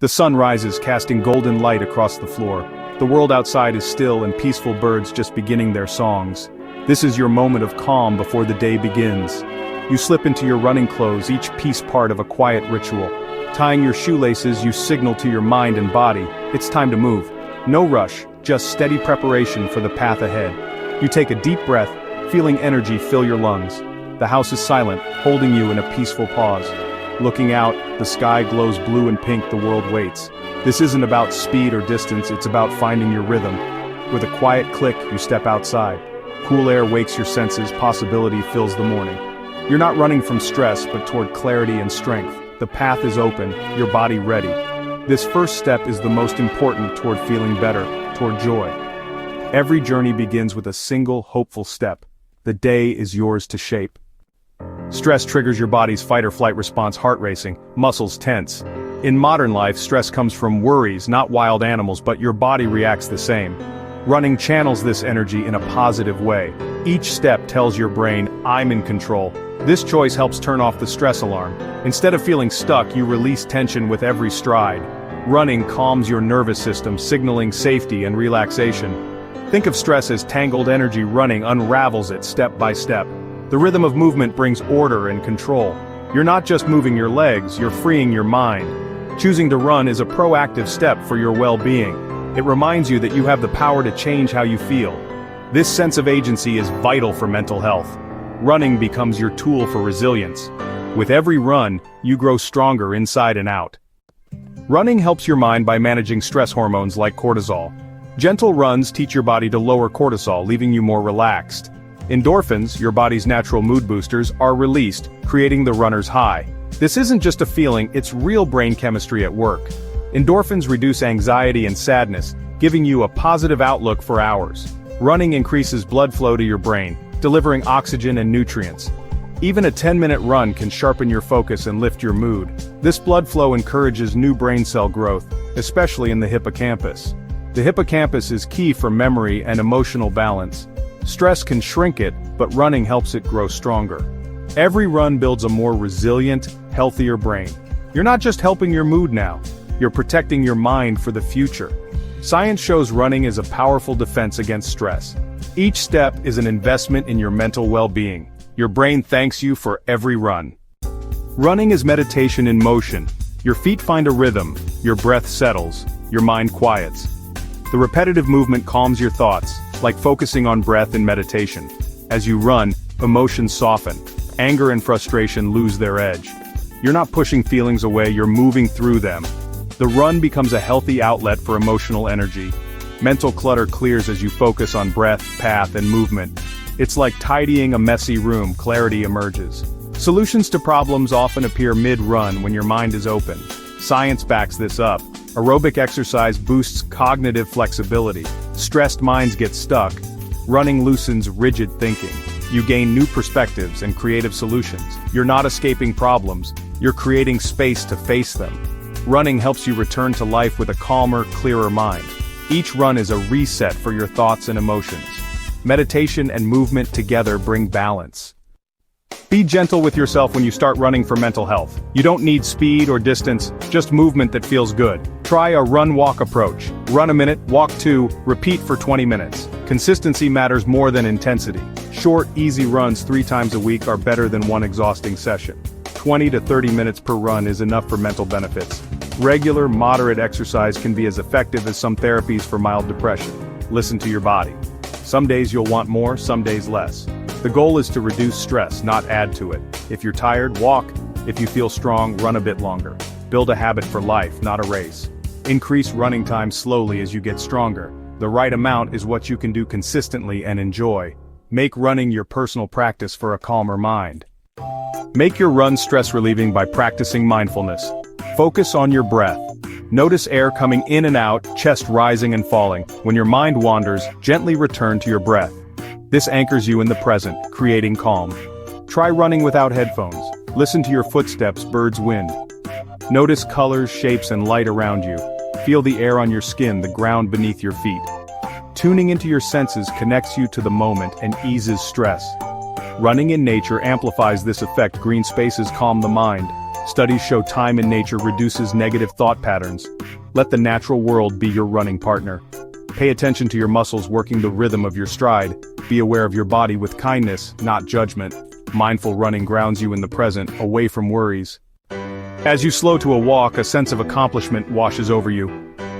The sun rises, casting golden light across the floor. The world outside is still and peaceful, birds just beginning their songs. This is your moment of calm before the day begins. You slip into your running clothes, each piece part of a quiet ritual. Tying your shoelaces, you signal to your mind and body, it's time to move. No rush, just steady preparation for the path ahead. You take a deep breath, feeling energy fill your lungs. The house is silent, holding you in a peaceful pause. Looking out, the sky glows blue and pink, the world waits. This isn't about speed or distance, it's about finding your rhythm. With a quiet click, you step outside. Cool air wakes your senses, possibility fills the morning. You're not running from stress, but toward clarity and strength. The path is open, your body ready. This first step is the most important toward feeling better, toward joy. Every journey begins with a single, hopeful step. The day is yours to shape. Stress triggers your body's fight-or-flight response, heart racing, muscles tense. In modern life, stress comes from worries, not wild animals, but your body reacts the same. Running channels this energy in a positive way. Each step tells your brain, I'm in control. This choice helps turn off the stress alarm. Instead of feeling stuck, you release tension with every stride. Running calms your nervous system, signaling safety and relaxation. Think of stress as tangled energy. Running unravels it step by step. The rhythm of movement brings order and control. You're not just moving your legs, you're freeing your mind. Choosing to run is a proactive step for your well-being. It reminds you that you have the power to change how you feel. This sense of agency is vital for mental health. Running becomes your tool for resilience. With every run, you grow stronger inside and out. Running helps your mind by managing stress hormones like cortisol. Gentle runs teach your body to lower cortisol, leaving you more relaxed. Endorphins, your body's natural mood boosters, are released, creating the runner's high. This isn't just a feeling, it's real brain chemistry at work. Endorphins reduce anxiety and sadness, giving you a positive outlook for hours. Running increases blood flow to your brain, delivering oxygen and nutrients. Even a 10-minute run can sharpen your focus and lift your mood. This blood flow encourages new brain cell growth, especially in the hippocampus. The hippocampus is key for memory and emotional balance. Stress can shrink it, but running helps it grow stronger. Every run builds a more resilient, healthier brain. You're not just helping your mood now, you're protecting your mind for the future. Science shows running is a powerful defense against stress. Each step is an investment in your mental well-being. Your brain thanks you for every run. Running is meditation in motion. Your feet find a rhythm, your breath settles, your mind quiets. The repetitive movement calms your thoughts, like focusing on breath in meditation. As you run, emotions soften. Anger and frustration lose their edge. You're not pushing feelings away, you're moving through them. The run becomes a healthy outlet for emotional energy. Mental clutter clears as you focus on breath, path, and movement. It's like tidying a messy room, clarity emerges. Solutions to problems often appear mid-run when your mind is open. Science backs this up. Aerobic exercise boosts cognitive flexibility. Stressed minds get stuck. Running loosens rigid thinking. You gain new perspectives and creative solutions. You're not escaping problems, you're creating space to face them. Running helps you return to life with a calmer, clearer mind. Each run is a reset for your thoughts and emotions. Meditation and movement together bring balance. Be gentle with yourself when you start running for mental health. You don't need speed or distance, just movement that feels good. Try a run-walk approach. Run a minute, walk 2, repeat for 20 minutes. Consistency matters more than intensity. Short, easy runs 3 times a week are better than one exhausting session. 20 to 30 minutes per run is enough for mental benefits. Regular, moderate exercise can be as effective as some therapies for mild depression. Listen to your body. Some days you'll want more, some days less. The goal is to reduce stress, not add to it. If you're tired, walk. If you feel strong, run a bit longer. Build a habit for life, not a race. Increase running time slowly as you get stronger. The right amount is what you can do consistently and enjoy. Make running your personal practice for a calmer mind. Make your run stress-relieving by practicing mindfulness. Focus on your breath. Notice air coming in and out, chest rising and falling. When your mind wanders, gently return to your breath. This anchors you in the present, creating calm. Try running without headphones. Listen to your footsteps, birds, wind. Notice colors, shapes, and light around you. Feel the air on your skin, the ground beneath your feet. Tuning into your senses connects you to the moment and eases stress. Running in nature amplifies this effect. Green spaces calm the mind. Studies show time in nature reduces negative thought patterns. Let the natural world be your running partner. Pay attention to your muscles working the rhythm of your stride. Be aware of your body with kindness, not judgment. Mindful running grounds you in the present, away from worries. As you slow to a walk, a sense of accomplishment washes over you.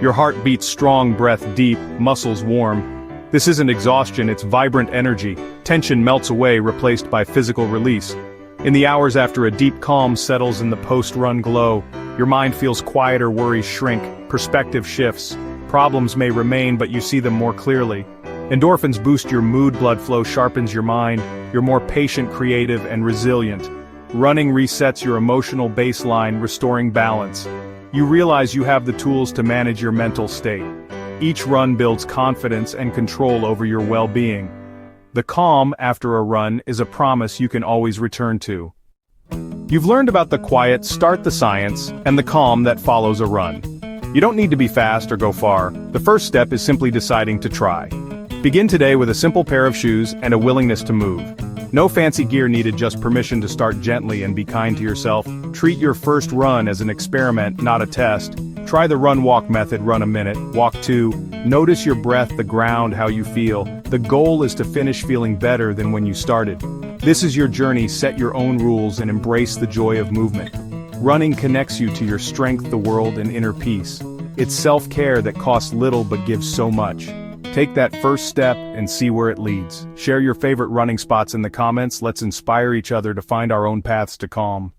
Your heart beats strong, breath deep, muscles warm. This isn't exhaustion, it's vibrant energy. Tension melts away, replaced by physical release. In the hours after a deep calm settles in the post-run glow, your mind feels quieter, worries shrink, perspective shifts. Problems may remain, but you see them more clearly. Endorphins boost your mood, blood flow sharpens your mind. You're more patient, creative, and resilient. Running resets your emotional baseline, restoring balance. You realize you have the tools to manage your mental state. Each run builds confidence and control over your well-being. The calm after a run is a promise you can always return to. You've learned about the quiet, start the science, and the calm that follows a run. You don't need to be fast or go far. The first step is simply deciding to try. Begin today with a simple pair of shoes and a willingness to move. No fancy gear needed, just permission to start gently and be kind to yourself. Treat your first run as an experiment, not a test. Try the run-walk method, run a minute, walk 2. Notice your breath, the ground, how you feel. The goal is to finish feeling better than when you started. This is your journey, set your own rules and embrace the joy of movement. Running connects you to your strength, the world, and inner peace. It's self-care that costs little but gives so much. Take that first step and see where it leads. Share your favorite running spots in the comments. Let's inspire each other to find our own paths to calm.